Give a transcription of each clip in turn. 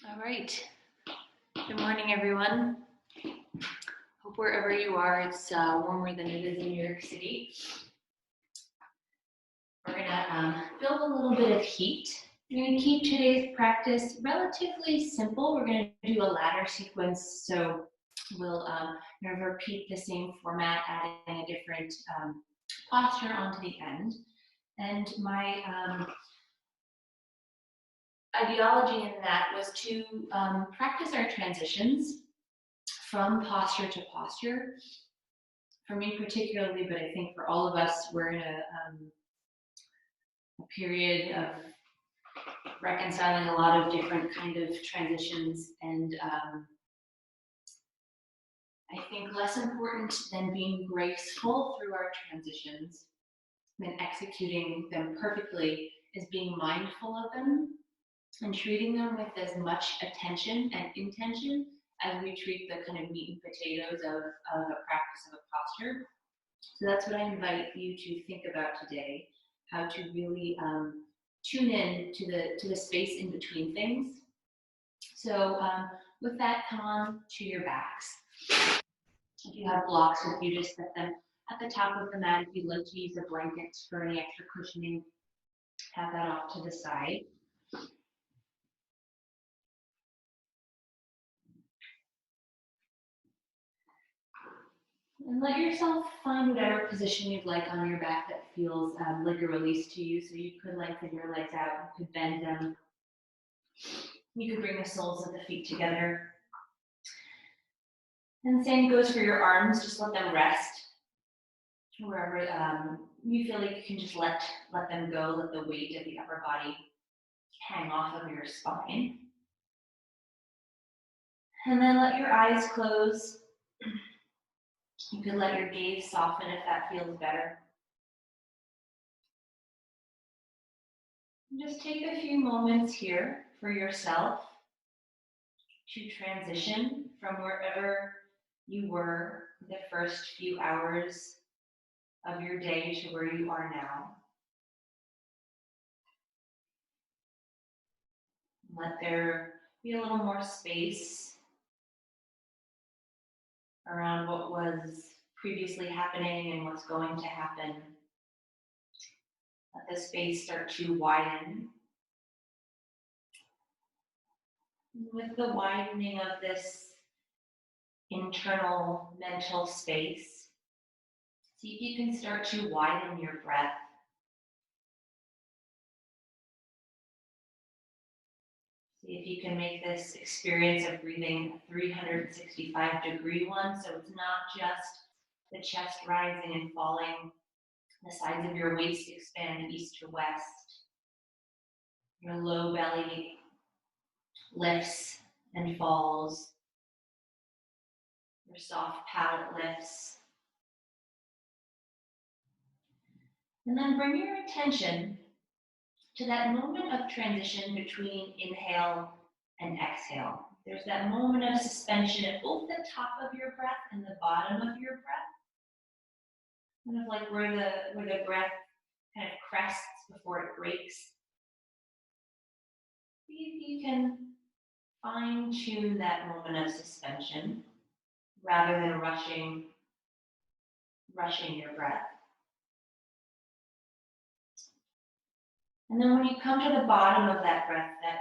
All right. Good morning, everyone. Hope wherever you are, it's warmer than it is in New York City. We're going to build a little bit of heat. We're going to keep today's practice relatively simple. We're going to do a ladder sequence, so we'll repeat the same format, adding a different posture onto the end. And my ideology in that was to practice our transitions from posture to posture. For me particularly, but I think for all of us, we're in a period of reconciling a lot of different kind of transitions, and I think less important than being graceful through our transitions than executing them perfectly is being mindful of them and treating them with as much attention and intention as we treat the kind of meat and potatoes of a practice of a posture. So that's what I invite you to think about today, how to really tune in to the space in between things. So with that, come on to your backs. If you have blocks with you, just set them at the top of the mat. If you'd like to use a blanket for any extra cushioning, have that off to the side. And let yourself find whatever position you'd like on your back that feels like a release to you. So you could lengthen your legs out, you could bend them. You could bring the soles of the feet together. And the same goes for your arms, just let them rest. Wherever you feel like you can just let them go, let the weight of the upper body hang off of your spine. And then let your eyes close. You can let your gaze soften if that feels better. And just take a few moments here for yourself to transition from wherever you were the first few hours of your day to where you are now. Let there be a little more space around what was previously happening and what's going to happen. Let the space start to widen. With the widening of this internal mental space, see if you can start to widen your breath. See if you can make this experience of breathing a 365-degree one, so it's not just the chest rising and falling, the sides of your waist expand east to west, your low belly lifts and falls, your soft palate lifts. And then bring your attention to that moment of transition between inhale and exhale. There's that moment of suspension at both the top of your breath and the bottom of your breath. Kind of like where the breath kind of crests before it breaks. See if you can fine-tune that moment of suspension rather than rushing your breath. And then when you come to the bottom of that breath, that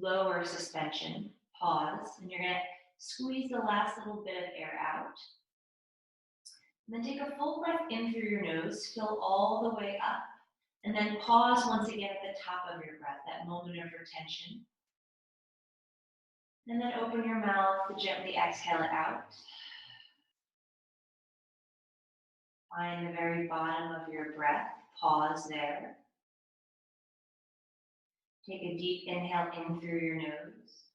lower suspension, pause, and you're going to squeeze the last little bit of air out. And then take a full breath in through your nose, fill all the way up, and then pause once again at the top of your breath, that moment of retention. And then open your mouth to gently exhale it out. Find the very bottom of your breath, pause there. Take a deep inhale in through your nose.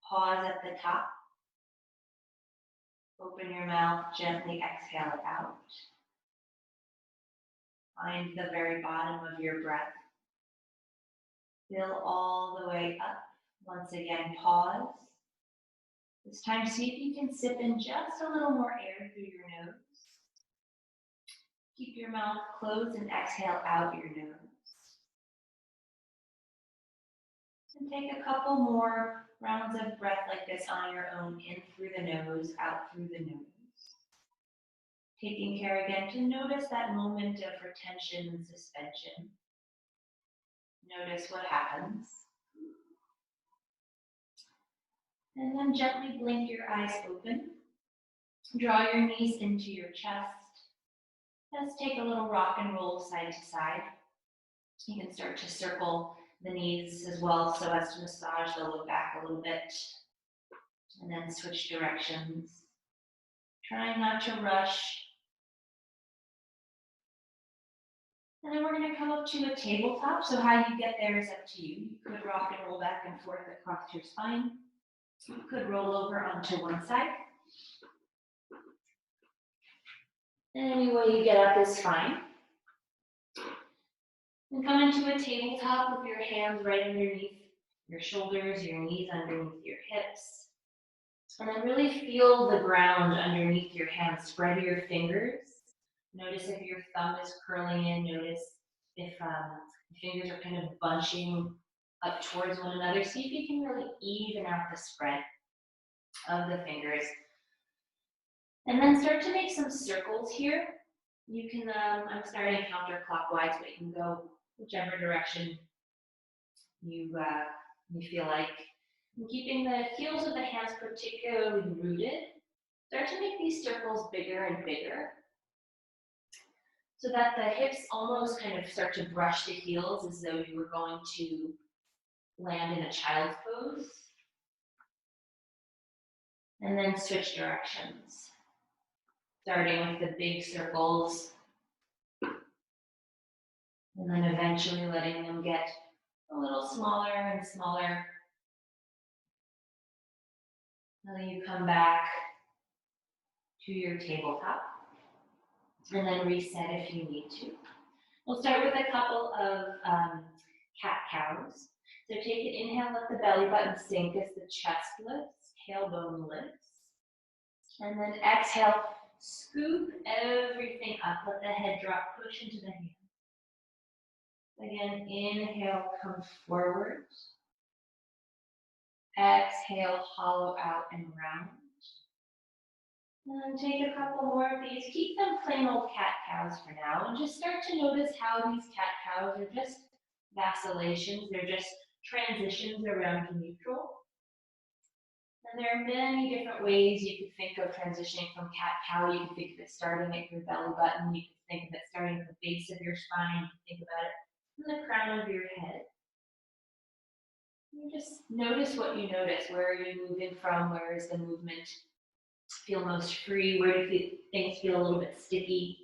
Pause at the top. Open your mouth, gently exhale it out. Find the very bottom of your breath. Fill all the way up. Once again, pause. This time, see if you can sip in just a little more air through your nose. Keep your mouth closed and exhale out your nose. And take a couple more rounds of breath like this on your own, in through the nose, out through the nose. Taking care again to notice that moment of retention and suspension. Notice what happens. And then gently blink your eyes open. Draw your knees into your chest. Let's take a little rock and roll side to side. You can start to circle the knees as well so as to massage the low back a little bit. And then switch directions. Try not to rush. And then we're going to come up to a tabletop. So how you get there is up to you. You could rock and roll back and forth across your spine. You could roll over onto one side. Any way you get up is fine. And come into a tabletop with your hands right underneath your shoulders, your knees underneath your hips. And then really feel the ground underneath your hands. Spread your fingers. Notice if your thumb is curling in. Notice if the fingers are kind of bunching up towards one another. See if you can really even out the spread of the fingers. And then start to make some circles here. You can, I'm starting counterclockwise, but you can go whichever direction you feel like. And keeping the heels of the hands particularly rooted, start to make these circles bigger and bigger so that the hips almost kind of start to brush the heels as though you were going to land in a child's pose. And then switch directions, starting with the big circles and then eventually letting them get a little smaller and smaller. Then you come back to your tabletop and then reset if you need to. We'll start with a couple of cat-cows. So take an inhale, let the belly button sink as the chest lifts, tailbone lifts. And then exhale, scoop everything up, let the head drop, push into the hands. Again, inhale, come forward. Exhale, hollow out and round. And take a couple more of these. Keep them plain old cat-cows for now. And just start to notice how these cat-cows are just vacillations. They're just transitions around to neutral. And there are many different ways you could think of transitioning from cat-cow. You can think of it starting at your belly button. You can think of it starting at the base of your spine. You can think about it from the crown of your head. You just notice what you notice. Where are you moving from? Where is the movement feel most free? Where do things feel a little bit sticky?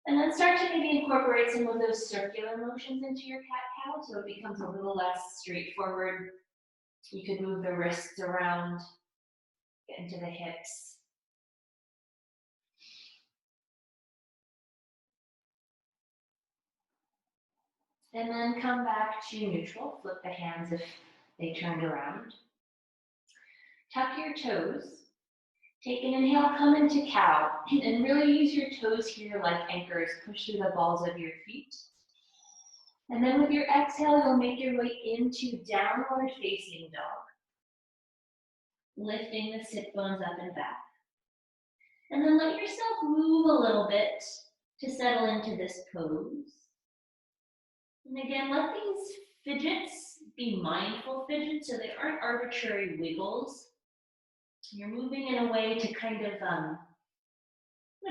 And then start to maybe incorporate some of those circular motions into your cat-cow so it becomes a little less straightforward. You could move the wrists around, get into the hips. And then come back to neutral. Flip the hands if they turned around. Tuck your toes. Take an inhale, come into cow, and really use your toes here like anchors. Push through the balls of your feet. And then with your exhale, you'll make your way into downward facing dog. Lifting the sit bones up and back. And then let yourself move a little bit to settle into this pose. And again, let these fidgets be mindful fidgets so they aren't arbitrary wiggles. You're moving in a way to kind of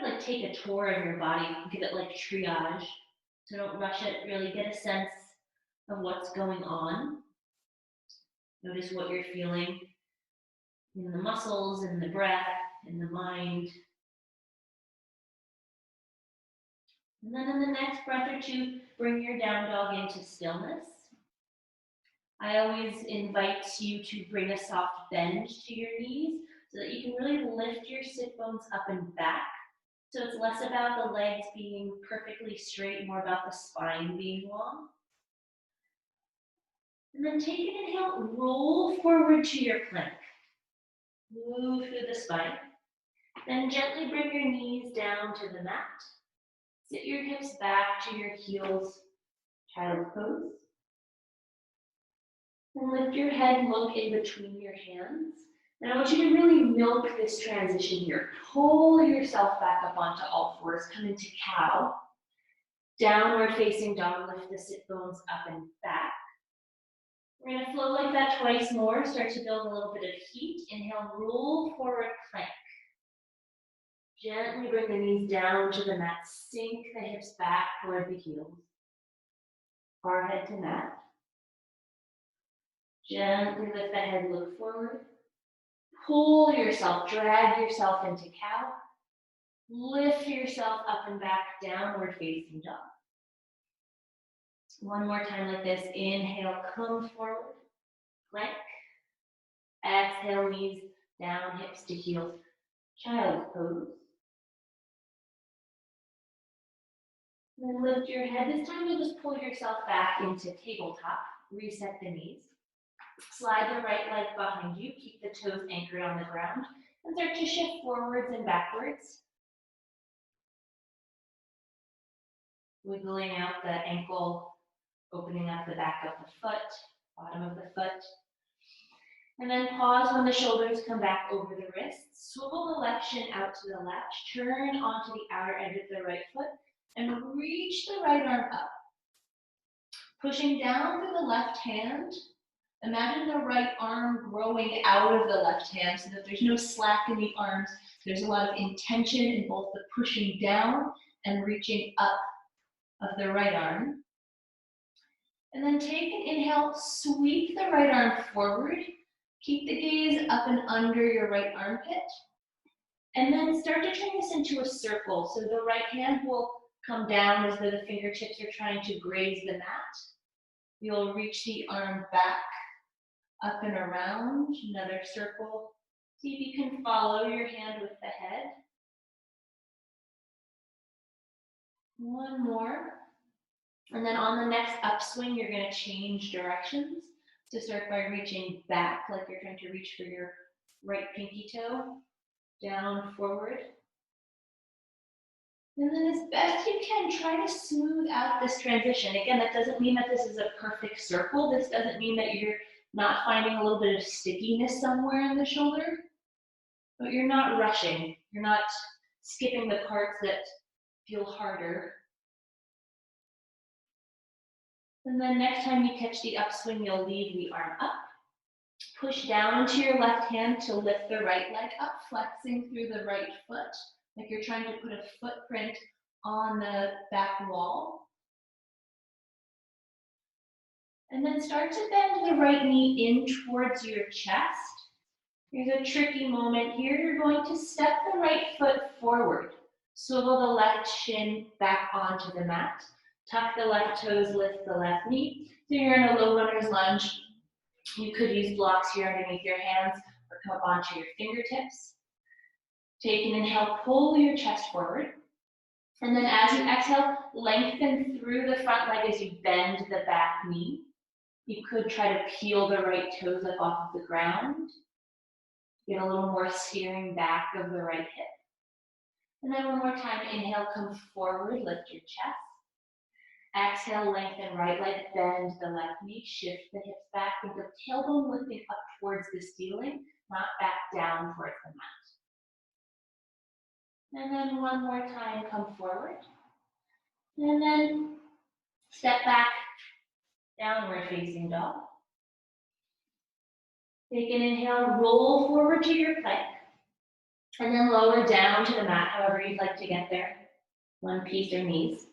like take a tour of your body, give it like triage. So don't rush it, really get a sense of what's going on. Notice what you're feeling in the muscles, in the breath, in the mind. And then in the next breath or two, bring your down dog into stillness. I always invite you to bring a soft bend to your knees so that you can really lift your sit bones up and back. So it's less about the legs being perfectly straight, more about the spine being long. And then take an inhale, roll forward to your plank. Move through the spine. Then gently bring your knees down to the mat. Sit your hips back to your heels, child's pose. And lift your head, look in between your hands. And I want you to really milk this transition here. Pull yourself back up onto all fours, come into cow. Downward facing dog, lift the sit bones up and back. We're going to flow like that twice more, start to build a little bit of heat. Inhale, roll forward, plank. Gently bring the knees down to the mat, sink the hips back toward the heels. Forehead to mat. Gently lift the head, look forward. Pull yourself, drag yourself into cow. Lift yourself up and back, downward facing dog. One more time like this. Inhale, come forward, plank. Exhale, knees down, hips to heels, child's pose. Then lift your head. This time you'll just pull yourself back into tabletop. Reset the knees. Slide the right leg behind you. Keep the toes anchored on the ground. And start to shift forwards and backwards. Wiggling out the ankle, opening up the back of the foot, bottom of the foot. And then pause when the shoulders come back over the wrists. Swivel the left shin out to the left. Turn onto the outer edge of the right foot. And reach the right arm up. Pushing down through the left hand. Imagine the right arm growing out of the left hand so that there's no slack in the arms. There's a lot of intention in both the pushing down and reaching up of the right arm. And then take an inhale, sweep the right arm forward. Keep the gaze up and under your right armpit. And then start to turn this into a circle. So the right hand will come down as though the fingertips are trying to graze the mat. You'll reach the arm back, up and around, another circle. See if you can follow your hand with the head. One more. And then on the next upswing, you're going to change directions. So start by reaching back, like you're trying to reach for your right pinky toe, down, forward. And then as best you can, try to smooth out this transition. Again, that doesn't mean that this is a perfect circle. This doesn't mean that you're not finding a little bit of stickiness somewhere in the shoulder, but you're not rushing. You're not skipping the parts that feel harder. And then next time you catch the upswing, you'll leave the arm up. Push down into your left hand to lift the right leg up, flexing through the right foot, like you're trying to put a footprint on the back wall. And then start to bend the right knee in towards your chest. Here's a tricky moment here. You're going to step the right foot forward. Swivel the left shin back onto the mat. Tuck the left toes, lift the left knee. So you're in a low runner's lunge. You could use blocks here underneath your hands or come up onto your fingertips. Take an inhale, pull your chest forward. And then as you exhale, lengthen through the front leg as you bend the back knee. You could try to peel the right toes up off of the ground. Get a little more steering back of the right hip. And then one more time, inhale, come forward, lift your chest. Exhale, lengthen right leg, bend the left knee, shift the hips back, with the tailbone lifting up towards the ceiling, not back down towards the mat. And then one more time, come forward. And then step back, downward facing dog. Take an inhale, roll forward to your plank. And then lower down to the mat, however you'd like to get there. One piece or knees.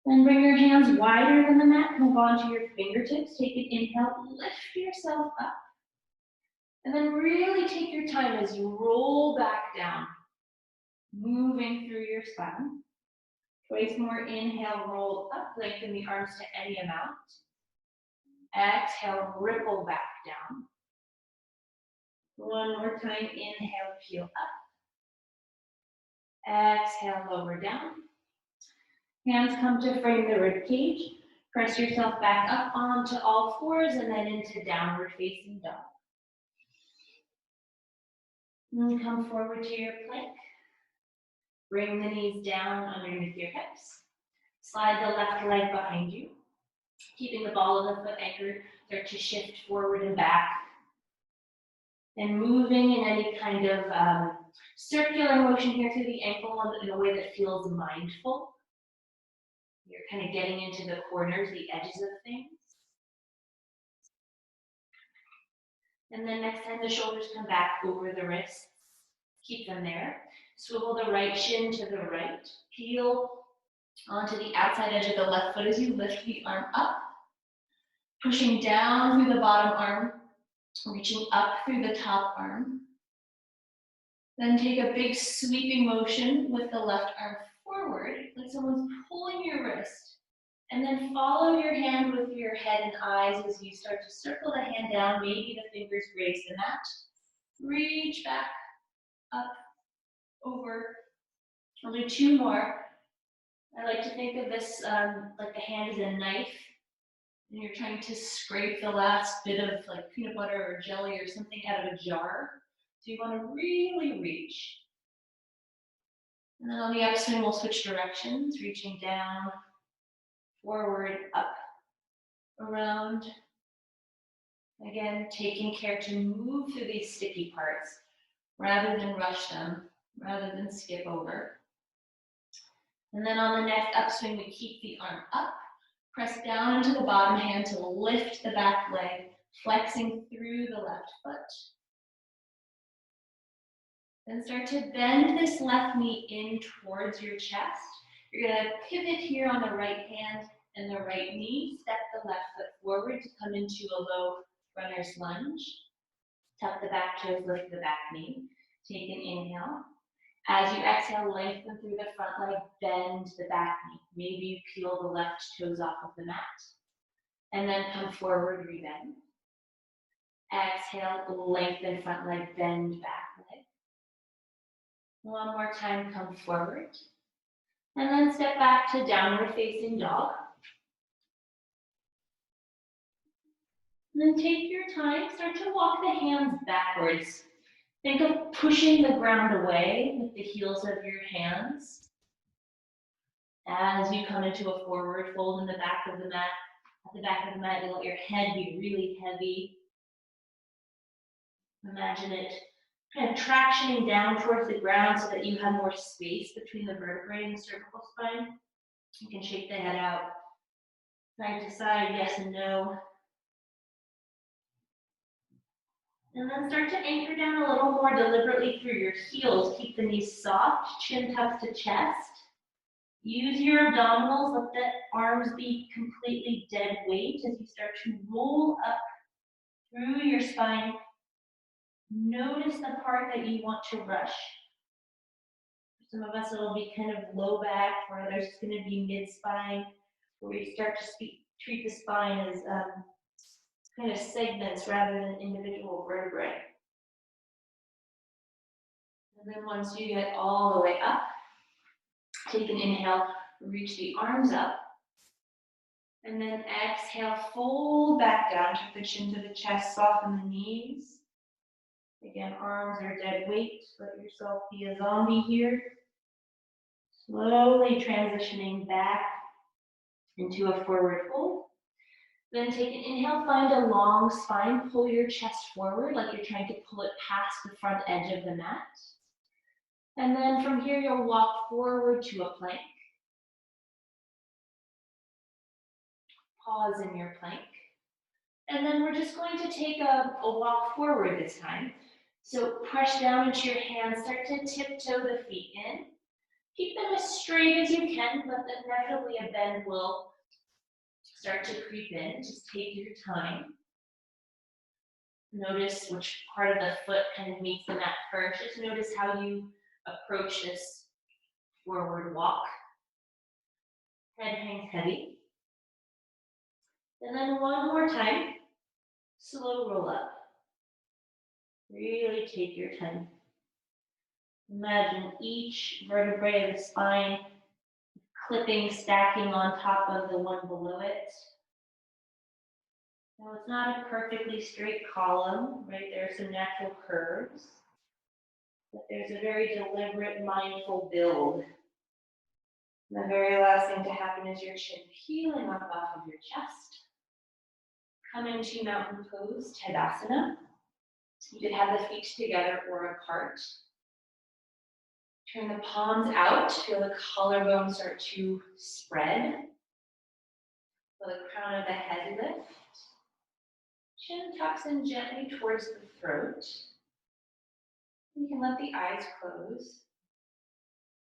Then bring your hands wider than the mat, move on to your fingertips. Take an inhale, lift yourself up. And then really take your time as you roll back down, moving through your spine. Twice more, inhale, roll up, lengthen the arms to any amount. Exhale, ripple back down. One more time, inhale, peel up. Exhale, lower down. Hands come to frame the rib cage. Press yourself back up onto all fours and then into downward facing dog. And come forward to your plank. Bring the knees down underneath your hips. Slide the left leg behind you. Keeping the ball of the foot anchored, start to shift forward and back. And moving in any kind of circular motion here through the ankle in a way that feels mindful. You're kind of getting into the corners, the edges of things. And then next time the shoulders come back over the wrists, keep them there. Swivel the right shin to the right. Peel onto the outside edge of the left foot as you lift the arm up. Pushing down through the bottom arm, reaching up through the top arm. Then take a big sweeping motion with the left arm forward, like someone's pulling your wrist. And then follow your hand with your head and eyes as you start to circle the hand down. Maybe the fingers graze the mat. Reach back, up, over. I'll do two more. I like to think of this like the hand is a knife, and you're trying to scrape the last bit of like peanut butter or jelly or something out of a jar. So you want to really reach. And then on the upswing, we'll switch directions, reaching down, forward, up, around. Again, taking care to move through these sticky parts rather than rush them, rather than skip over. And then on the next upswing, we keep the arm up, press down into the bottom hand to lift the back leg, flexing through the left foot. Then start to bend this left knee in towards your chest. You're going to pivot here on the right hand and the right knee. Step the left foot forward to come into a low runner's lunge. Tuck the back toes, lift the back knee. Take an inhale. As you exhale, lengthen through the front leg, bend the back knee. Maybe you peel the left toes off of the mat. And then come forward, rebend. Exhale, lengthen front leg, bend back leg. One more time, come forward. And then step back to downward facing dog. And then take your time, start to walk the hands backwards. Think of pushing the ground away with the heels of your hands. As you come into a forward fold in the back of the mat, at the back of the mat, you let your head be really heavy. Imagine it kind of tractioning down towards the ground so that you have more space between the vertebrae and the cervical spine. You can shake the head out, side to side, yes and no. And then start to anchor down a little more deliberately through your heels. Keep the knees soft, chin tucked to chest. Use your abdominals, let the arms be completely dead weight as you start to roll up through your spine. Notice the part that you want to rush. For some of us, it'll be kind of low back. For others, it's going to be mid-spine, where you start to treat the spine as kind of segments rather than individual vertebrae. And then once you get all the way up, take an inhale, reach the arms up. And then exhale, fold back down, tuck the chin to the chest, soften the knees. Again, arms are dead weight. Let yourself be a zombie here. Slowly transitioning back into a forward fold. Then take an inhale, find a long spine, pull your chest forward like you're trying to pull it past the front edge of the mat. And then from here, you'll walk forward to a plank. Pause in your plank. And then we're just going to take a walk forward this time. So press down into your hands, start to tiptoe the feet in. Keep them as straight as you can, but inevitably a bend will start to creep in. Just take your time. Notice which part of the foot kind of meets the mat first. Just notice how you approach this forward walk. Head hangs heavy. And then one more time, slow roll up. Really take your time. Imagine each vertebrae of the spine clipping, stacking on top of the one below it. Now it's not a perfectly straight column, right? There are some natural curves, but there's a very deliberate, mindful build. And the very last thing to happen is your chin peeling up off of your chest. Come into mountain pose, Tadasana. You could have the feet together or apart. Turn the palms out. Feel the collarbones start to spread. Feel the crown of the head lift. Chin tucks in gently towards the throat. You can let the eyes close.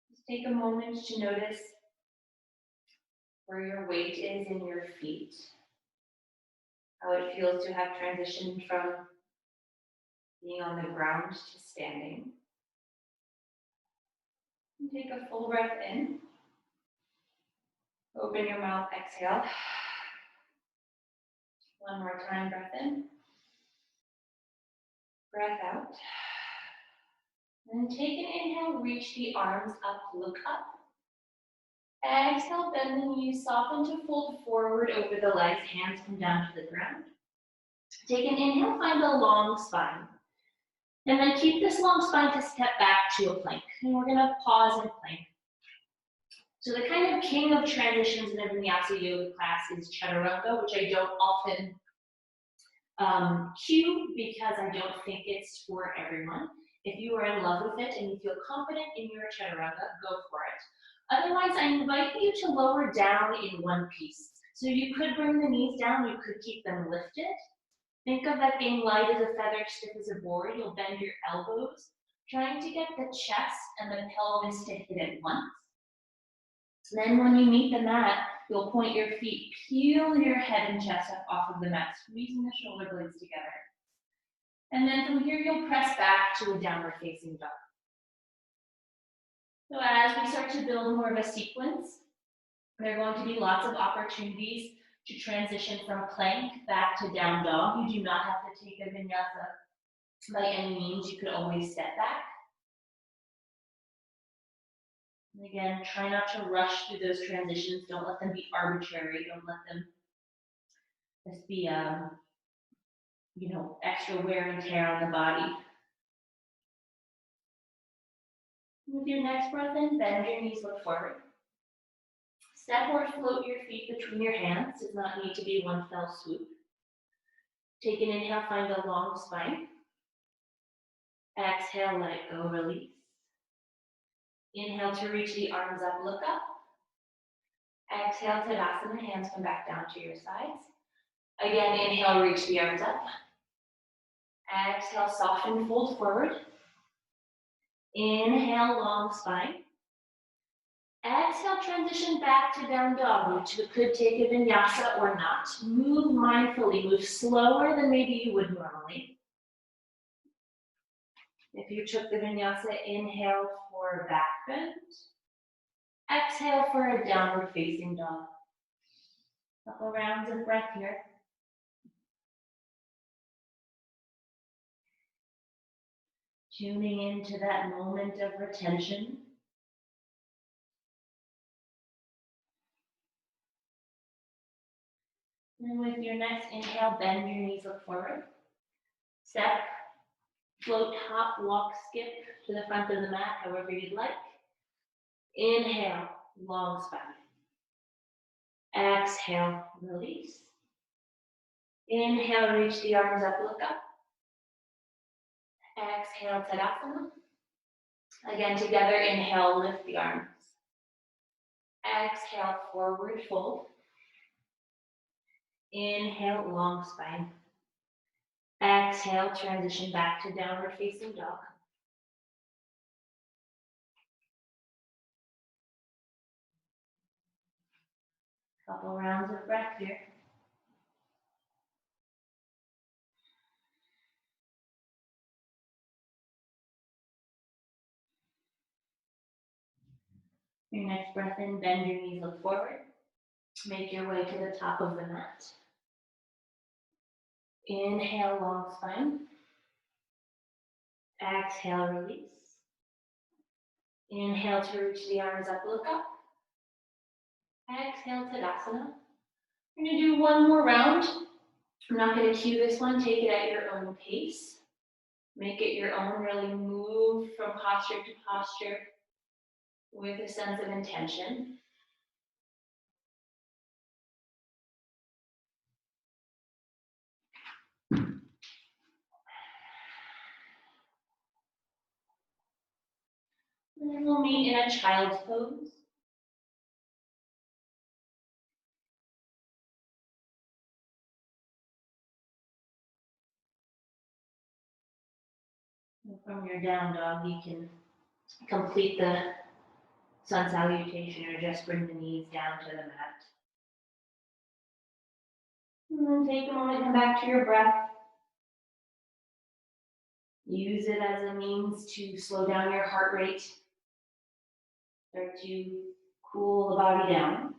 Just take a moment to notice where your weight is in your feet. How it feels to have transitioned from being on the ground to standing. And take a full breath in. Open your mouth, exhale. One more time, breath in. Breath out. And take an inhale, reach the arms up, look up. Exhale, bend the knees, soften to fold forward over the legs, hands come down to the ground. Take an inhale, find a long spine. And then keep this long spine to step back to a plank. And we're gonna pause and plank. So the kind of king of transitions in a vinyasa yoga class is chaturanga, which I don't often cue because I don't think it's for everyone. If you are in love with it and you feel confident in your chaturanga, go for it. Otherwise, I invite you to lower down in one piece. So you could bring the knees down, you could keep them lifted. Think of that being light as a feather, stiff as a board. You'll bend your elbows, trying to get the chest and the pelvis to hit at once. Then when you meet the mat, you'll point your feet, peel your head and chest up off of the mat, squeezing the shoulder blades together. And then from here, you'll press back to a downward facing dog. So as we start to build more of a sequence, there are going to be lots of opportunities to transition from plank back to down dog. You do not have to take a vinyasa by any means. You could always step back. And again, try not to rush through those transitions. Don't let them be arbitrary. Don't let them just be, extra wear and tear on the body. With your next breath in, bend your knees, look forward. Step or float your feet between your hands. Does not need to be one fell swoop. Take an inhale, find a long spine. Exhale, let it go, release. Inhale to reach the arms up, look up. Exhale, Tadasana, hands come back down to your sides. Again, inhale, reach the arms up. Exhale, soften, fold forward. Inhale, long spine. Exhale, transition back to down dog, which could take a vinyasa or not. Move mindfully, move slower than maybe you would normally. If you took the vinyasa, inhale for back bend. Exhale for a downward facing dog. Couple rounds of breath here. Tuning into that moment of retention. And with your next inhale, bend your knees, look forward. Step, float, hop, walk, skip to the front of the mat, however you'd like. Inhale, long spine. Exhale, release. Inhale, reach the arms up, look up. Exhale, Tadasana. Again, together, inhale, lift the arms. Exhale, forward fold. Inhale, long spine. Exhale, transition back to downward facing dog. Couple rounds of breath here. Your next breath in, bend your knees, look forward. Make your way to the top of the mat. Inhale, long spine. Exhale, release. Inhale to reach the arms up, look up. Exhale, Tadasana. We're going to do one more round. I'm not going to cue this one. Take it at your own pace. Make it your own. Really move from posture to posture with a sense of intention. And then we'll meet in a child's pose. And from your down dog, you can complete the sun salutation or just bring the knees down to the mat. And then take a moment, come back to your breath. Use it as a means to slow down your heart rate. Start to cool the body down.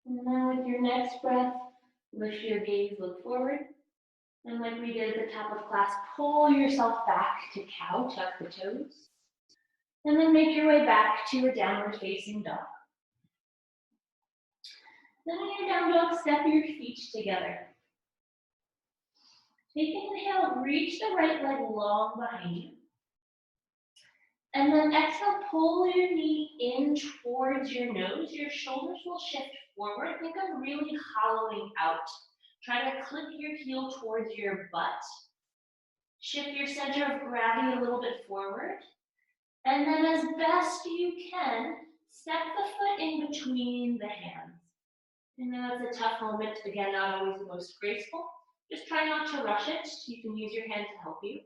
And then with your next breath, lift your gaze, look forward. And like we did at the top of class, pull yourself back to cow, tuck the toes. And then make your way back to a downward facing dog. Then in your down dog, step your feet together. Take an inhale, reach the right leg long behind you. And then exhale, pull your knee in towards your nose. Your shoulders will shift forward. Think of really hollowing out. Try to clip your heel towards your butt. Shift your center of gravity a little bit forward. And then as best you can, step the foot in between the hands. I know it's a tough moment, again, not always the most graceful. Just try not to rush it. You can use your hand to help you.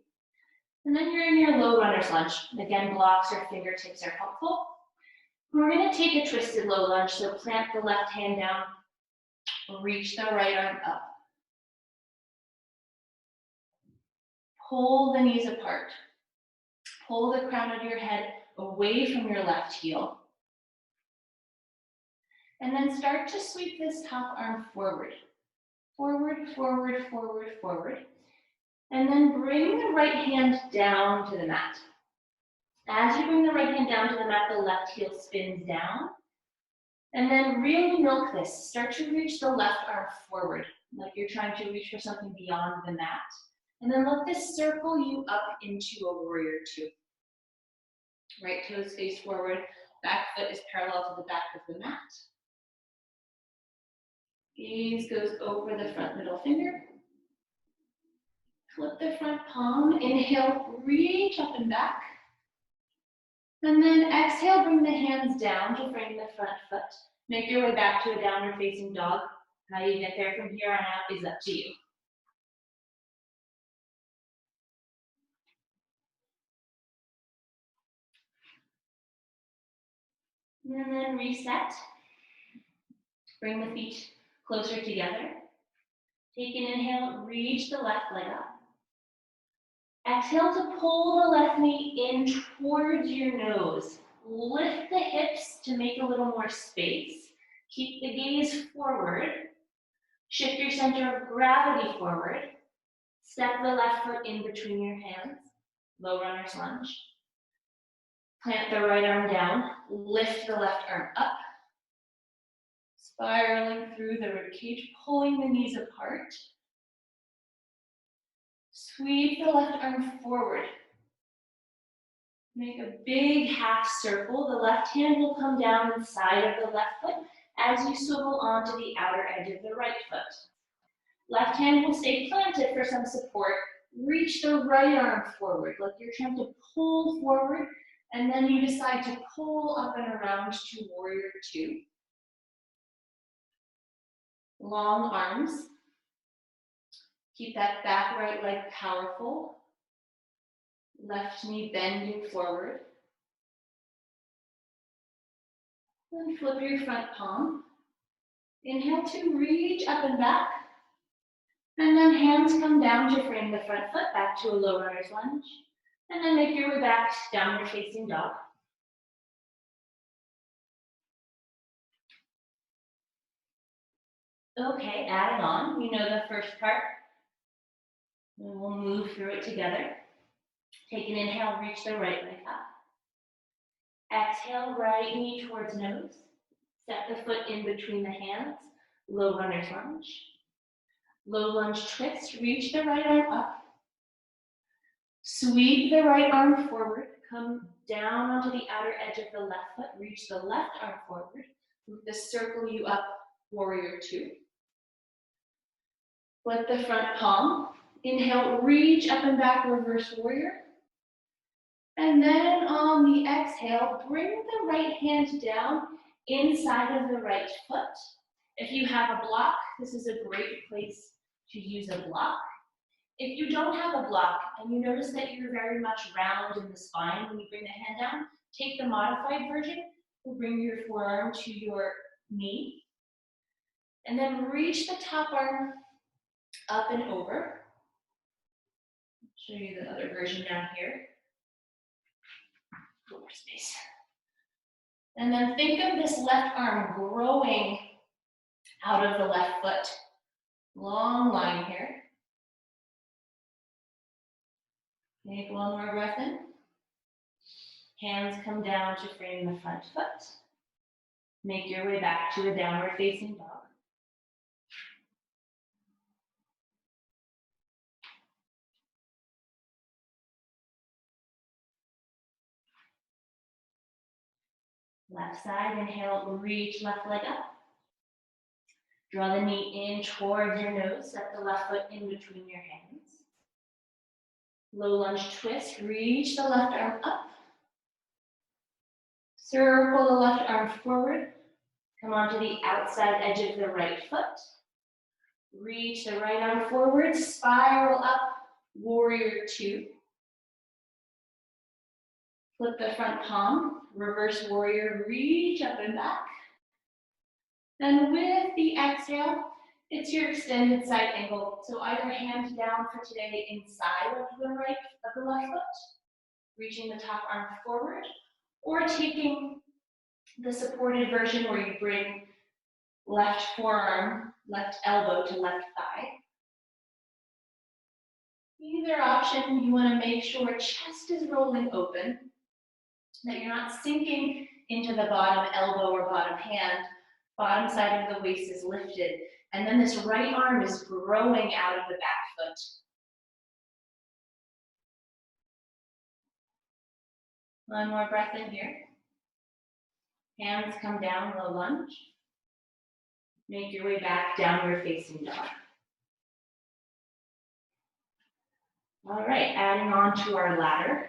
And then you're in your low runner's lunge. Again, blocks or fingertips are helpful. We're going to take a twisted low lunge, so plant the left hand down, reach the right arm up. Pull the knees apart. Pull the crown of your head away from your left heel. And then start to sweep this top arm forward. Forward, forward, forward, forward. And then bring the right hand down to the mat. As you bring the right hand down to the mat, the left heel spins down. And then really milk this. Start to reach the left arm forward, like you're trying to reach for something beyond the mat. And then let this circle you up into a warrior two. Right toes face forward, back foot is parallel to the back of the mat. Gaze goes over the front middle finger. Flip the front palm, inhale, reach up and back. And then exhale, bring the hands down to frame the front foot. Make your way back to a downward facing dog. How you get there from here on out is up to you. And then reset. Bring the feet closer together. Take an inhale, reach the left leg up. Exhale to pull the left knee in towards your nose. Lift the hips to make a little more space. Keep the gaze forward. Shift your center of gravity forward. Step the left foot in between your hands. Low runner's lunge. Plant the right arm down. Lift the left arm up. Spiraling through the ribcage, pulling the knees apart. Sweep the left arm forward. Make a big half circle. The left hand will come down inside of the left foot as you swivel onto the outer edge of the right foot. Left hand will stay planted for some support. Reach the right arm forward, like you're trying to pull forward, and then you decide to pull up and around to warrior two. Long arms. Keep that back right leg powerful. Left knee bending forward. Then flip your front palm. Inhale to reach up and back. And then hands come down to frame the front foot back to a low runner's lunge. And then make your way back to downward facing dog. Okay, adding on, you know the first part. And we'll move through it together. Take an inhale, reach the right leg up. Exhale, right knee towards nose. Step the foot in between the hands. Low runner's lunge. Low lunge twist, reach the right arm up. Sweep the right arm forward. Come down onto the outer edge of the left foot. Reach the left arm forward. Move the circle you up, warrior two. Flip the front palm. Inhale, reach up and back, reverse warrior. And then on the exhale, bring the right hand down inside of the right foot. If you have a block, this is a great place to use a block. If you don't have a block and you notice that you're very much round in the spine when you bring the hand down, take the modified version. We'll bring your forearm to your knee. And then reach the top arm up and over. I'll show you the other version down here. More space. And then think of this left arm growing out of the left foot. Long line here. Take one more breath in. Hands come down to frame the front foot. Make your way back to a downward facing dog. Left side, inhale, reach left leg up. Draw the knee in towards your nose, set the left foot in between your hands. Low lunge twist, reach the left arm up. Circle the left arm forward. Come onto the outside edge of the right foot. Reach the right arm forward, spiral up, warrior two. Flip the front palm, reverse warrior, reach up and back. Then with the exhale, it's your extended side angle. So either hand down for today inside of the left foot, reaching the top arm forward, or taking the supported version where you bring left forearm, left elbow to left thigh. Either option, you want to make sure chest is rolling open, that you're not sinking into the bottom elbow or bottom hand. Bottom side of the waist is lifted, and then this right arm is growing out of the back foot. One more breath in here. Hands come down, low lunge. Make your way back, downward facing dog. All right, adding on to our ladder.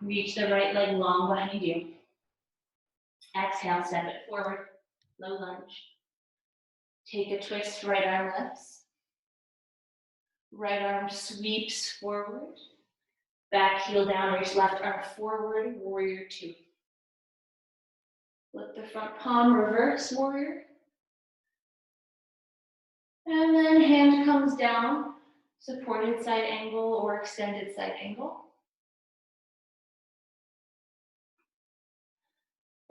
Reach the right leg long behind you. Exhale, step it forward, low lunge. Take a twist, right arm lifts. Right arm sweeps forward. Back heel down, reach left arm forward, warrior two. Flip the front palm, reverse warrior. And then hand comes down, supported side angle or extended side angle.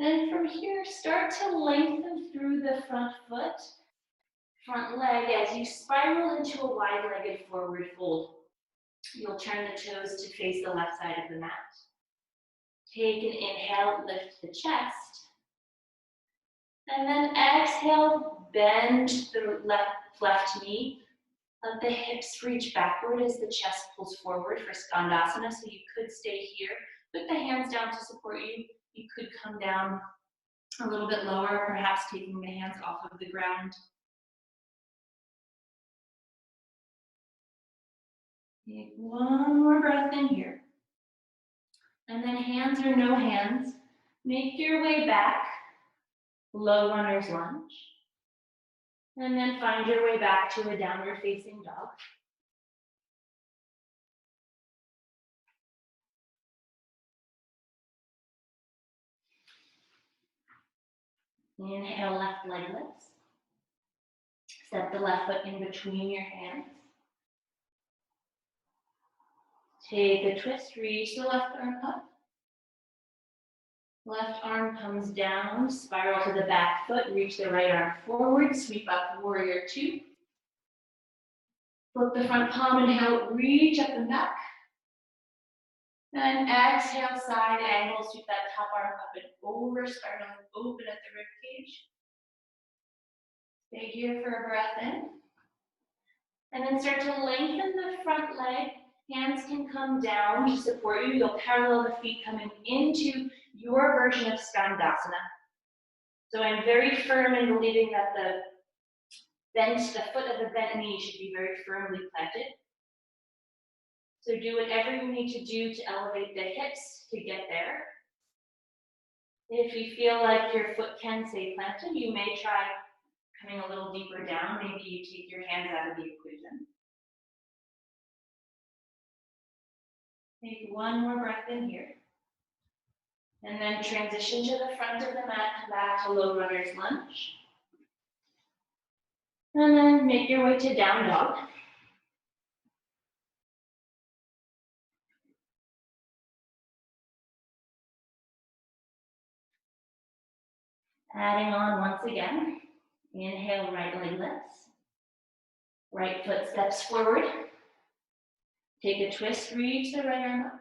Then from here, start to lengthen through the front foot, front leg as you spiral into a wide-legged forward fold. You'll turn the toes to face the left side of the mat. Take an inhale, lift the chest. And then exhale, bend the left knee. Let the hips reach backward as the chest pulls forward for Skandasana. So you could stay here, put the hands down to support you. You could come down a little bit lower, perhaps taking the hands off of the ground. Take one more breath in here. And then hands or no hands, make your way back, low runner's lunge. And then find your way back to a downward facing dog. Inhale, left leg lifts. Step the left foot in between your hands. Take a twist, reach the left arm up. Left arm comes down, spiral to the back foot, reach the right arm forward, sweep up, warrior two. Flip the front palm, inhale, reach up and back. And exhale, side angle, sweep that top arm up and over, spiral open at the rib cage. Stay here for a breath in. And then start to lengthen the front leg Hands can come down to support you. You'll parallel the feet coming into your version of Skandasana. So I'm very firm in believing that the foot of the bent knee should be very firmly planted. So do whatever you need to do to elevate the hips to get there. If you feel like your foot can stay planted, you may try coming a little deeper down. Maybe you take your hands out of the equation. Take one more breath in here. And then transition to the front of the mat, come back to low runner's lunge. And then make your way to down dog. Adding on once again. Inhale, right leg lifts. Right foot steps forward. Take a twist, reach the right arm up.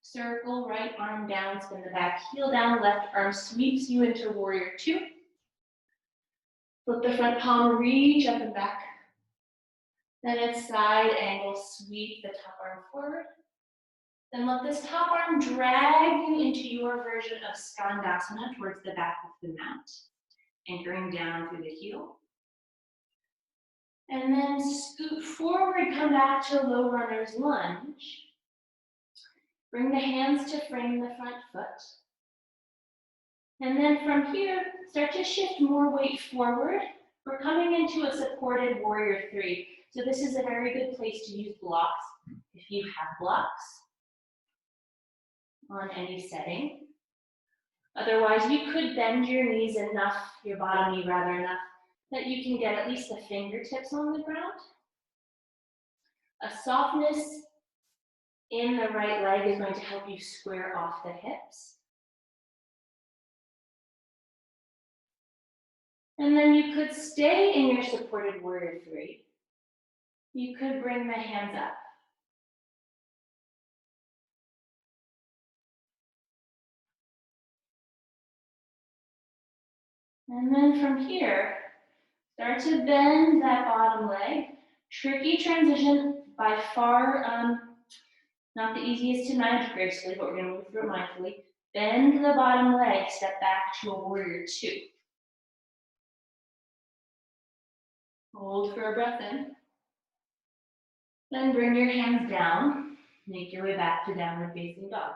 Circle, right arm down, spin the back heel down, left arm sweeps you into warrior two. Flip the front palm, reach up and back. Then it's side angle, sweep the top arm forward. Then let this top arm drag you into your version of Skandasana towards the back of the mat, anchoring down through the heel. And then scoot forward, come back to low runner's lunge. Bring the hands to frame the front foot. And then from here, start to shift more weight forward. We're coming into a supported warrior three. So this is a very good place to use blocks if you have blocks on any setting. Otherwise, you could bend your knees enough, your bottom knee rather enough, that you can get at least the fingertips on the ground. A softness in the right leg is going to help you square off the hips. And then you could stay in your supported warrior three. You could bring the hands up. And then from here, start to bend that bottom leg. Tricky transition, by far not the easiest to manage gracefully, but we're going to move through it mindfully. Bend the bottom leg, step back to a warrior two. Hold for a breath in. Then bring your hands down. Make your way back to downward facing dog.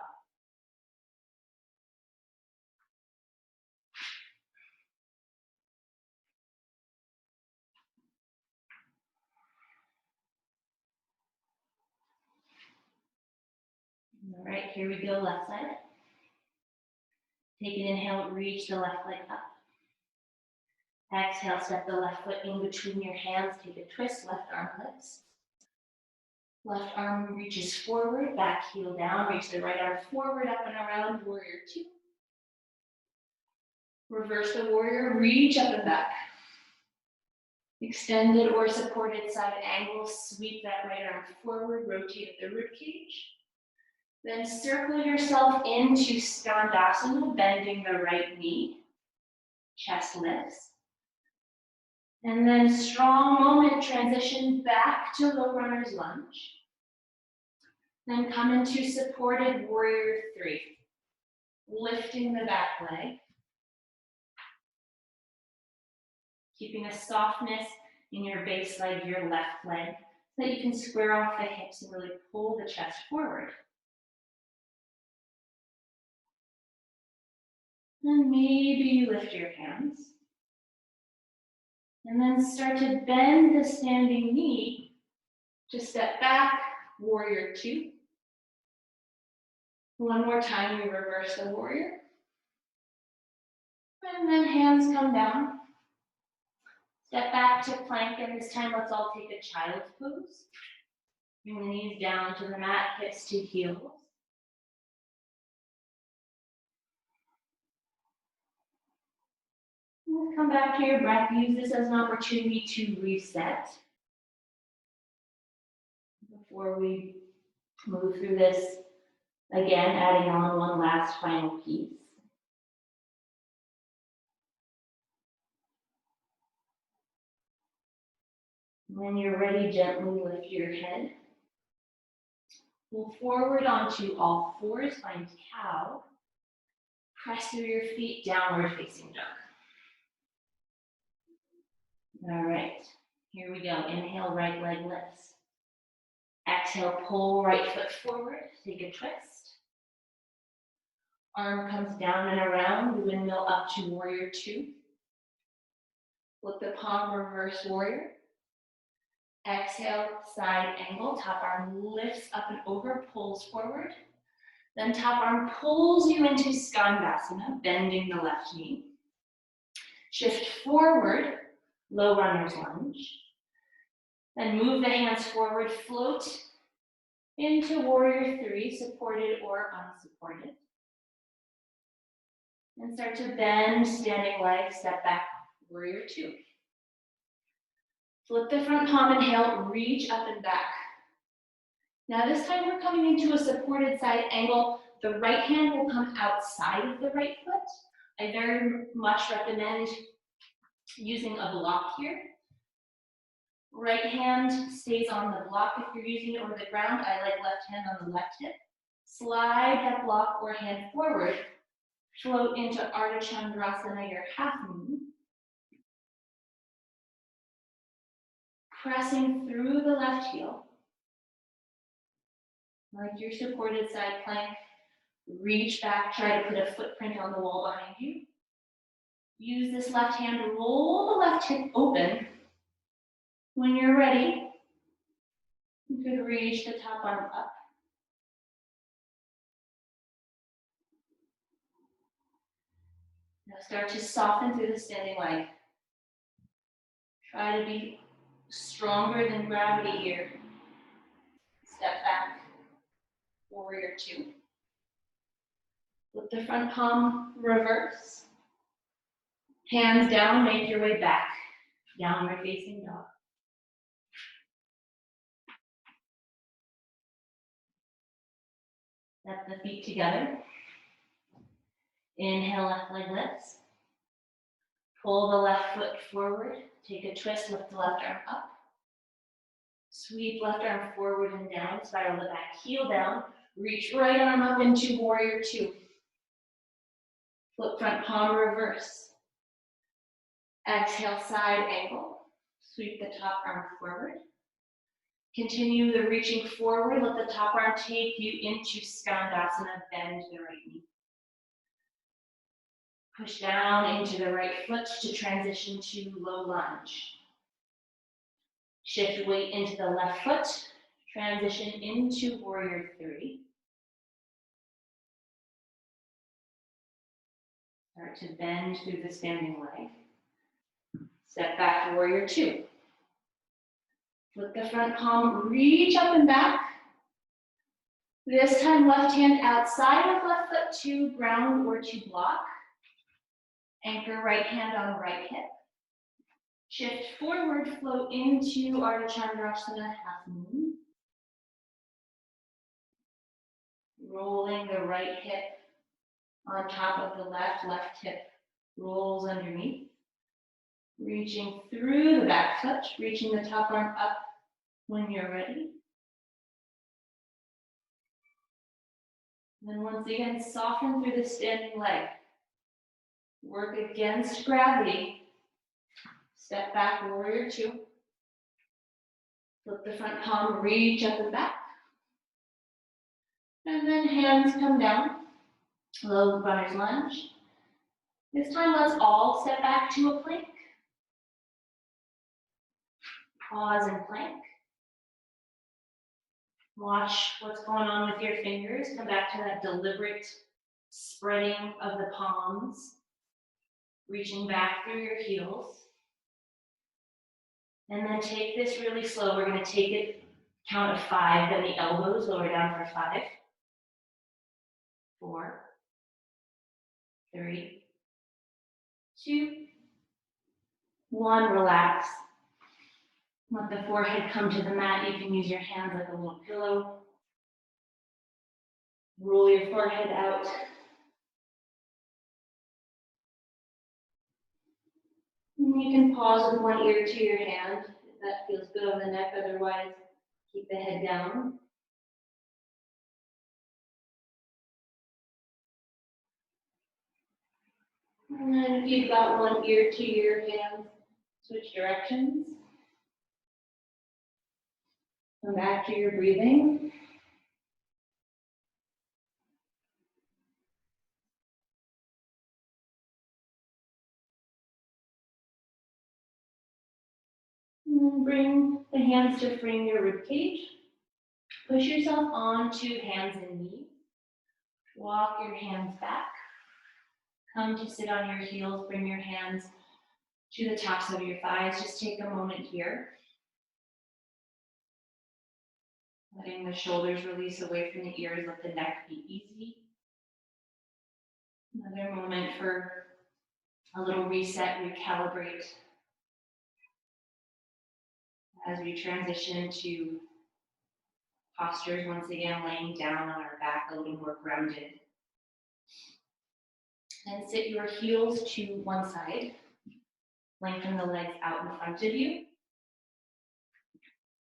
All right, here we go, left side. Take an inhale, reach the left leg up. Exhale, step the left foot in between your hands, take a twist, left arm lifts. Left arm reaches forward, back heel down, reach the right arm forward, up and around, warrior two. Reverse the warrior, reach up and back. Extended or supported side angle, sweep that right arm forward, rotate at the rib cage. Then circle yourself into Skandasana, bending the right knee. Chest lifts. And then strong moment, transition back to low runner's lunge. Then come into supported warrior three. Lifting the back leg. Keeping a softness in your base leg, your left leg, so that you can square off the hips and really pull the chest forward. And maybe you lift your hands. And then start to bend the standing knee to step back, warrior two. One more time, we reverse the warrior. And then hands come down. Step back to plank, and this time let's all take a child's pose. Bring the knees down to the mat, hips to heels. And come back to your breath. Use this as an opportunity to reset. Before we move through this, again, adding on one last final piece. When you're ready, gently lift your head. Move forward onto all fours, find cow. Press through your feet, downward facing dog. All right, here we go. Inhale, right leg lifts. Exhale, pull right foot forward, take a twist. Arm comes down and around, windmill up to warrior two. Flip the palm, reverse warrior. Exhale, side angle, top arm lifts up and over, pulls forward. Then top arm pulls you into Skandasana, bending the left knee. Shift forward, low runner's lunge. Then move the hands forward, float into warrior three, supported or unsupported. And start to bend, standing leg, step back, warrior two. Flip the front palm, inhale, reach up and back. Now this time we're coming into a supported side angle. The right hand will come outside of the right foot. I very much recommend using a block here. Right hand stays on the block if you're using it over the ground. I like left hand on the left hip. Slide that block or hand forward. Float into Ardha Chandrasana, your half moon. Pressing through the left heel. Like your supported side plank. Reach back, try to put a footprint on the wall behind you. Use this left hand, roll the left hip open. When you're ready, you could reach the top arm up. Now start to soften through the standing leg. Try to be stronger than gravity here. Step back, warrior two. Flip the front palm, reverse. Hands down, make your way back. Downward facing dog. Step the feet together. Inhale, left leg lifts. Pull the left foot forward. Take a twist, lift the left arm up. Sweep left arm forward and down. Spiral the back heel down. Reach right arm up into warrior two. Flip front palm, reverse. Exhale, side angle. Sweep the top arm forward. Continue the reaching forward. Let the top arm take you into Skandasana. Bend the right knee. Push down into the right foot to transition to low lunge. Shift weight into the left foot. Transition into warrior three. Start to bend through the standing leg. Step back, warrior two. Flip the front palm, reach up and back. This time, left hand outside of left foot to ground or to block. Anchor right hand on right hip. Shift forward, float into Ardha Chandrasana, half moon. Rolling the right hip on top of the left, left hip rolls underneath. Reaching through the back foot, reaching the top arm up when you're ready. Then once again, soften through the standing leg. Work against gravity. Step back, warrior two. Flip the front palm, reach up and back. And then hands come down. Low runner's lunge. This time, let's all step back to a plank. Pause and plank. Watch what's going on with your fingers. Come back to that deliberate spreading of the palms. Reaching back through your heels. And then take this really slow. We're going to take it, count of 5, then the elbows lower down for 5, 4, 3, 2, 1. Relax. Let the forehead come to the mat. You can use your hands like a little pillow. Roll your forehead out. And you can pause with one ear to your hand if that feels good on the neck. Otherwise, keep the head down. And then if you've got one ear to your hands, switch directions. Come back to your breathing. And then bring the hands to frame your ribcage. Push yourself onto hands and knees. Walk your hands back. Come to sit on your heels. Bring your hands to the tops of your thighs. Just take a moment here. Letting the shoulders release away from the ears. Let the neck be easy. Another moment for a little reset, recalibrate as we transition to postures, once again laying down on our back a little more grounded. Then sit your heels to one side. Lengthen the legs out in front of you.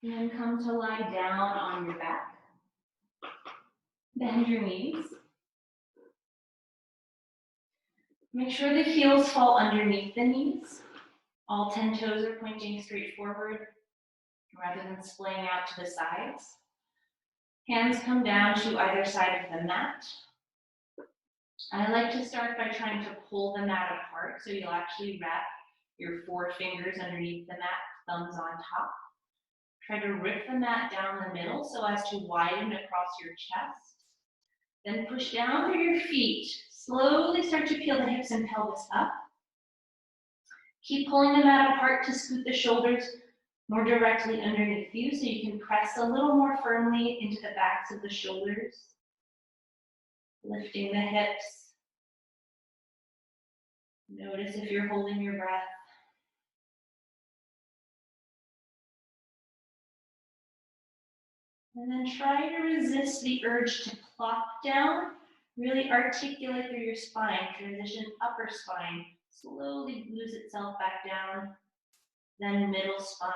And then come to lie down on your back. Bend your knees. Make sure the heels fall underneath the knees. All 10 toes are pointing straight forward rather than splaying out to the sides. Hands come down to either side of the mat. I like to start by trying to pull the mat apart. So you'll actually wrap your 4 fingers underneath the mat, thumbs on top. Try to rip the mat down the middle so as to widen across your chest. Then push down through your feet. Slowly start to peel the hips and pelvis up. Keep pulling the mat apart to scoot the shoulders more directly underneath you so you can press a little more firmly into the backs of the shoulders. Lifting the hips. Notice if you're holding your breath. And then try to resist the urge to plop down. Really articulate through your spine. Transition upper spine. Slowly glues itself back down. Then middle spine.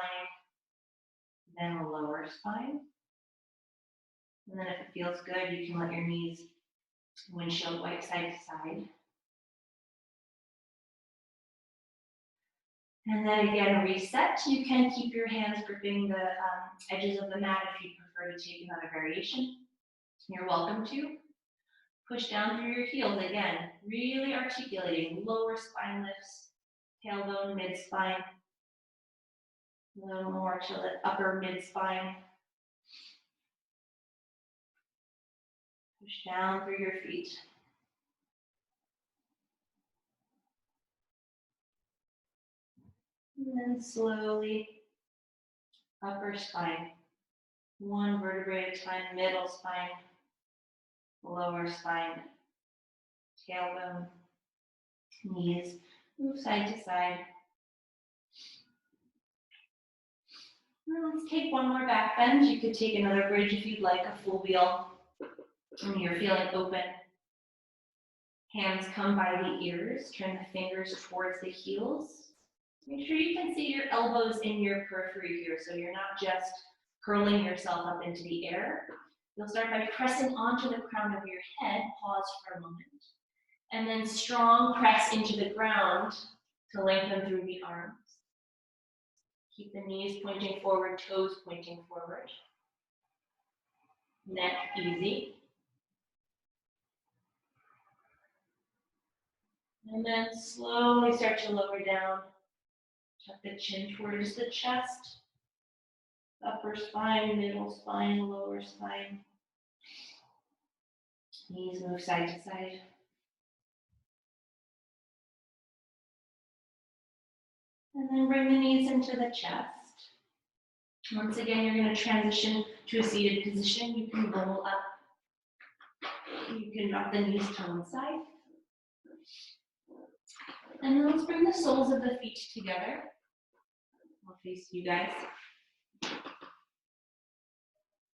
Then lower spine. And then if it feels good, you can let your knees windshield wipe side to side. And then again, reset. You can keep your hands gripping the edges of the mat if you prefer to take another variation. You're welcome to. Push down through your heels again, really articulating lower spine lifts, tailbone, mid-spine, a little more to the upper mid-spine. Push down through your feet. And then slowly, upper spine, one vertebrae at a time, middle spine, lower spine, tailbone, knees, move side to side. And let's take one more back bend. You could take another bridge if you'd like, a full wheel. And you're feeling open. Hands come by the ears, turn the fingers towards the heels. Make sure you can see your elbows in your periphery here, so you're not just curling yourself up into the air. You'll start by pressing onto the crown of your head, pause for a moment, and then strong press into the ground to lengthen through the arms. Keep the knees pointing forward, toes pointing forward. Neck easy. And then slowly start to lower down. Tuck the chin towards the chest. Upper spine, middle spine, lower spine. Knees move side to side. And then bring the knees into the chest. Once again, you're going to transition to a seated position. You can roll up. You can drop the knees to one side. And then let's bring the soles of the feet together. I'll face you guys.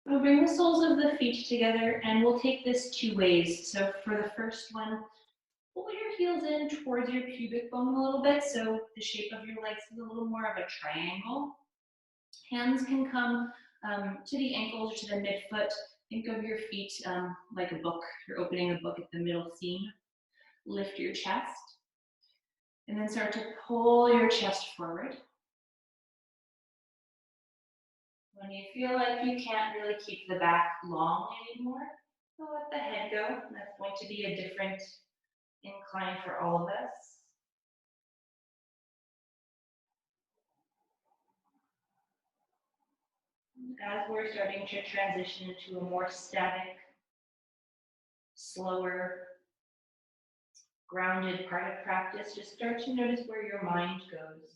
We'll bring the soles of the feet together and we'll take this 2 ways. So for the first one, pull your heels in towards your pubic bone a little bit so the shape of your legs is a little more of a triangle. Hands can come to the ankles or to the midfoot. Think of your feet like a book. You're opening a book at the middle seam. Lift your chest. And then start to pull your chest forward. When you feel like you can't really keep the back long anymore, so let the head go. That's going to be a different incline for all of us. As we're starting to transition into a more static, slower, grounded part of practice, just start to notice where your mind goes.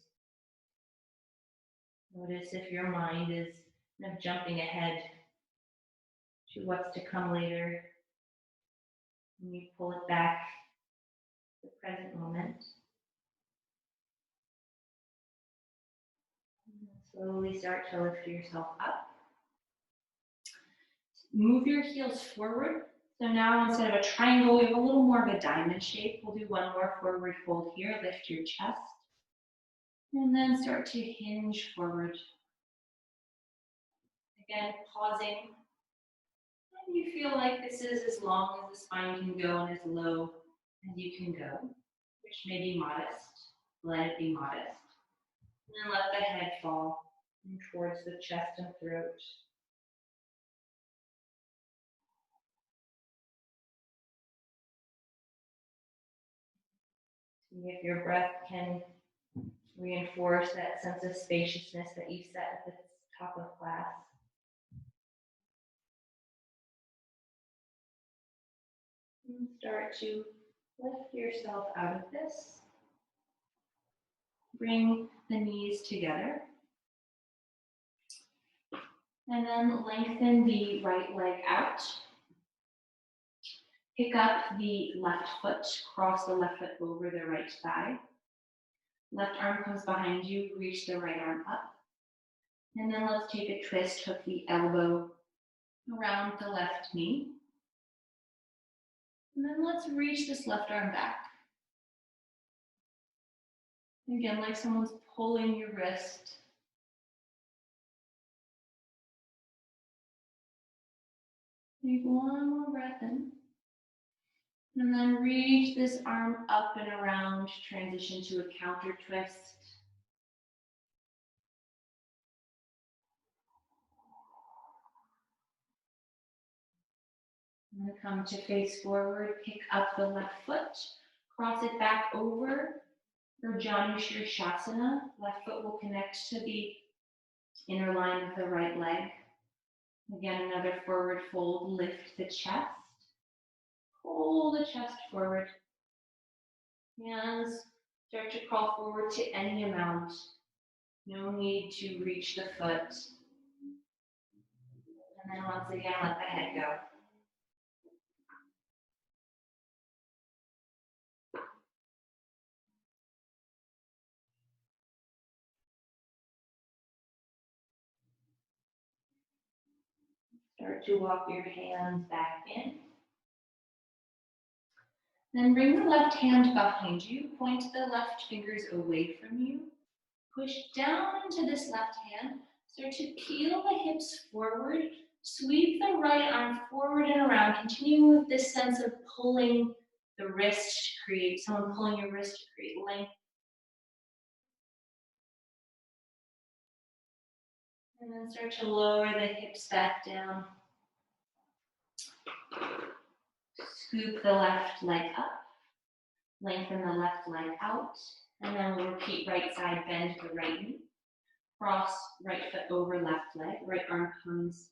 Notice if your mind is kind of jumping ahead to what's to come later. And you pull it back to the present moment. And slowly start to lift yourself up. Move your heels forward. So now instead of a triangle, we have a little more of a diamond shape. We'll do one more forward fold here. Lift your chest. And then start to hinge forward. Again, pausing. And you feel like this is as long as the spine can go and as low as you can go, which may be modest. Let it be modest. And then let the head fall towards the chest and throat. See if your breath can reinforce that sense of spaciousness that you set at the top of class. And start to lift yourself out of this. Bring the knees together. And then lengthen the right leg out. Pick up the left foot, cross the left foot over the right thigh. Left arm comes behind you, reach the right arm up. And then let's take a twist, hook the elbow around the left knee. And then let's reach this left arm back. Again, like someone's pulling your wrist. Take one more breath in. And then reach this arm up and around, transition to a counter twist. And then come to face forward, pick up the left foot, cross it back over for Janu Shirshasana. Left foot will connect to the inner line of the right leg. Again, another forward fold, lift the chest. Pull the chest forward. Hands start to crawl forward to any amount. No need to reach the foot. And then once again, let the head go. Start to walk your hands back in. Then bring the left hand behind you. Point the left fingers away from you. Push down into this left hand. Start to peel the hips forward. Sweep the right arm forward and around. Continue with this sense of pulling the wrist to create, someone pulling your wrist to create length. And then start to lower the hips back down. Scoop the left leg up. Lengthen the left leg out. And then we'll repeat right side, bend the right knee. Cross right foot over left leg. Right arm comes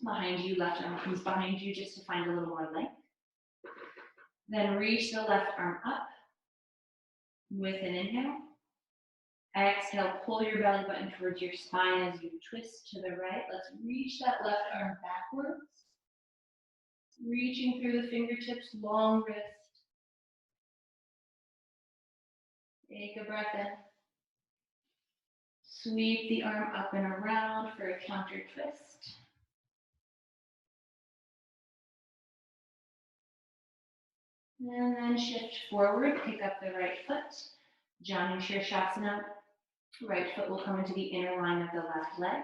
behind you, left arm comes behind you just to find a little more length. Then reach the left arm up with an inhale. Exhale, pull your belly button towards your spine as you twist to the right. Let's reach that left arm backwards. Reaching through the fingertips, long wrist. Take a breath in. Sweep the arm up and around for a counter twist. And then shift forward, pick up the right foot. Janu Shirshasana. Right foot will come into the inner line of the left leg.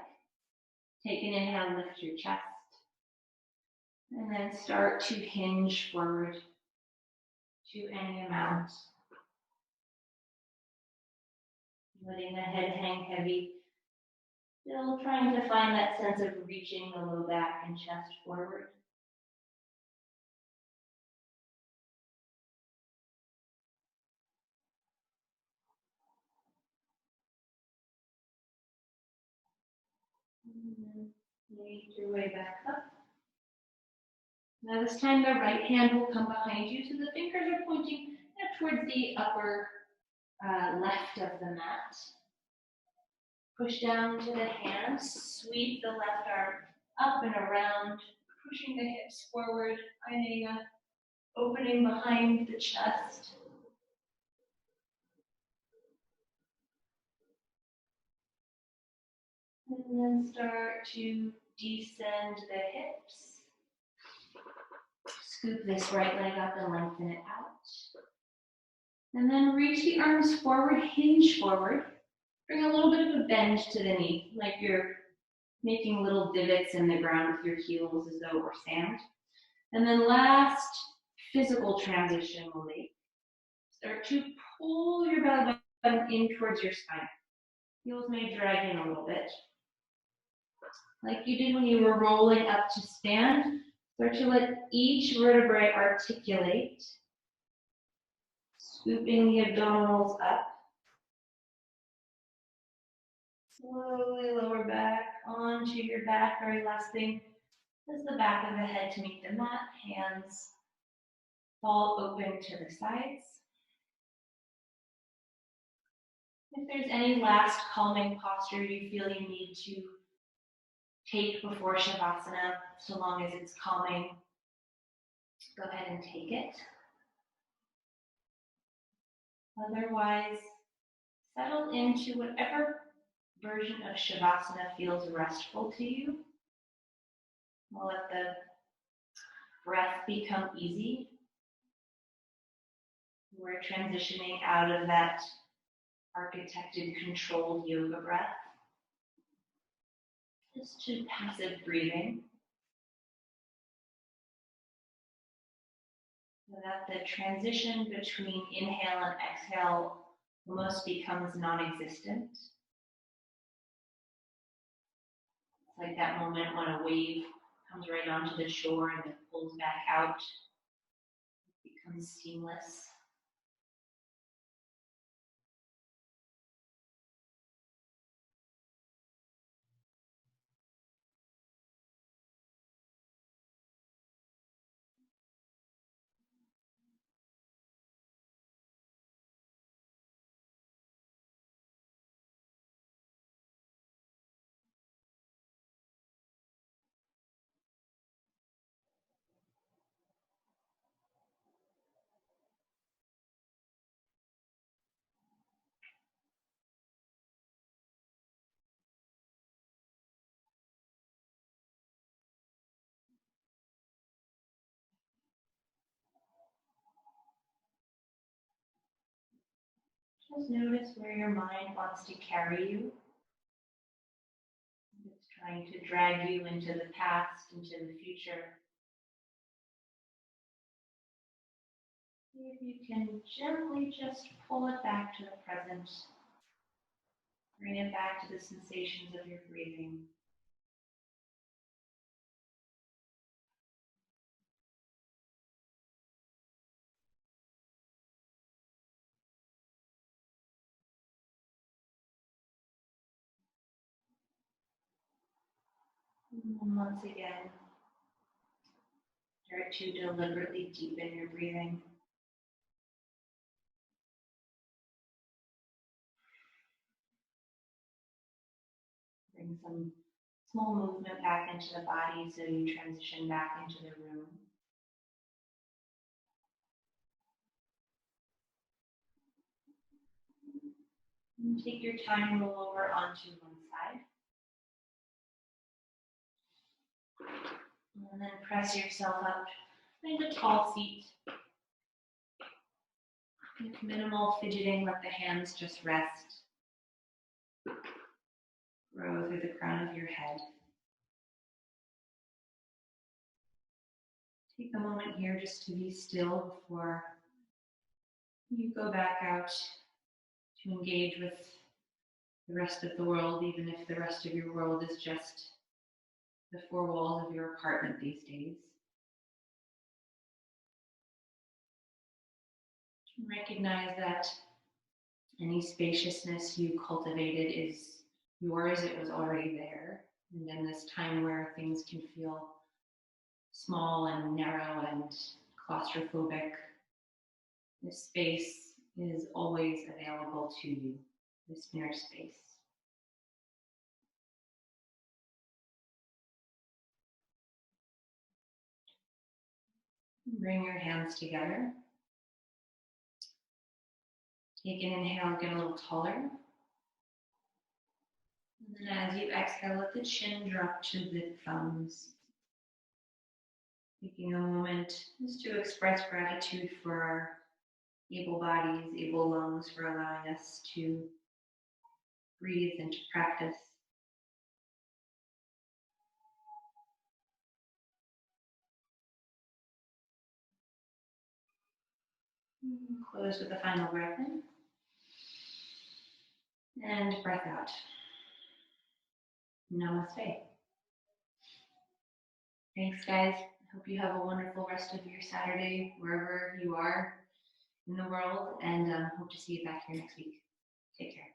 Take an inhale, lift your chest. And then start to hinge forward to any amount. Letting the head hang heavy. Still trying to find that sense of reaching the low back and chest forward. And then make your way back up. Now this time the right hand will come behind you, so the fingers are pointing towards the upper left of the mat. Push down to the hands, sweep the left arm up and around, pushing the hips forward, finding a opening behind the chest. And then start to descend the hips. Scoop this right leg up and lengthen it out. And then reach the arms forward, hinge forward. Bring a little bit of a bend to the knee, like you're making little divots in the ground with your heels as though it were sand. And then last physical transition will be start to pull your belly button in towards your spine. Heels may drag in a little bit. Like you did when you were rolling up to stand, start to let each vertebrae articulate, scooping the abdominals up. Slowly lower back onto your back. Very last thing is the back of the head to meet the mat. Hands fall open to the sides. If there's any last calming posture you feel you need to take before Shavasana, so long as it's calming, go ahead and take it. Otherwise, settle into whatever version of Shavasana feels restful to you. We'll let the breath become easy. We're transitioning out of that architected, controlled yoga breath just to passive breathing. So that the transition between inhale and exhale almost becomes non-existent. It's like that moment when a wave comes right onto the shore and then pulls back out. It becomes seamless. Just notice where your mind wants to carry you. It's trying to drag you into the past, into the future. See if you can gently just pull it back to the present. Bring it back to the sensations of your breathing. And once again, start to deliberately deepen your breathing. Bring some small movement back into the body so you transition back into the room. And take your time, roll over onto one side. And then press yourself up into tall seat. With minimal fidgeting, let the hands just rest. Grow through the crown of your head. Take a moment here just to be still before you go back out to engage with the rest of the world, even if the rest of your world is just the four walls of your apartment these days. Recognize that any spaciousness you cultivated is yours, it was already there. And in this time where things can feel small and narrow and claustrophobic, this space is always available to you, this inner space. Bring your hands together. Take an inhale, get a little taller. And then as you exhale, let the chin drop to the thumbs. Taking a moment just to express gratitude for our able bodies, able lungs, for allowing us to breathe and to practice. Close with a final breath in and breath out. Namaste. Thanks, guys. I hope you have a wonderful rest of your Saturday, wherever you are in the world, and hope to see you back here next week. Take care.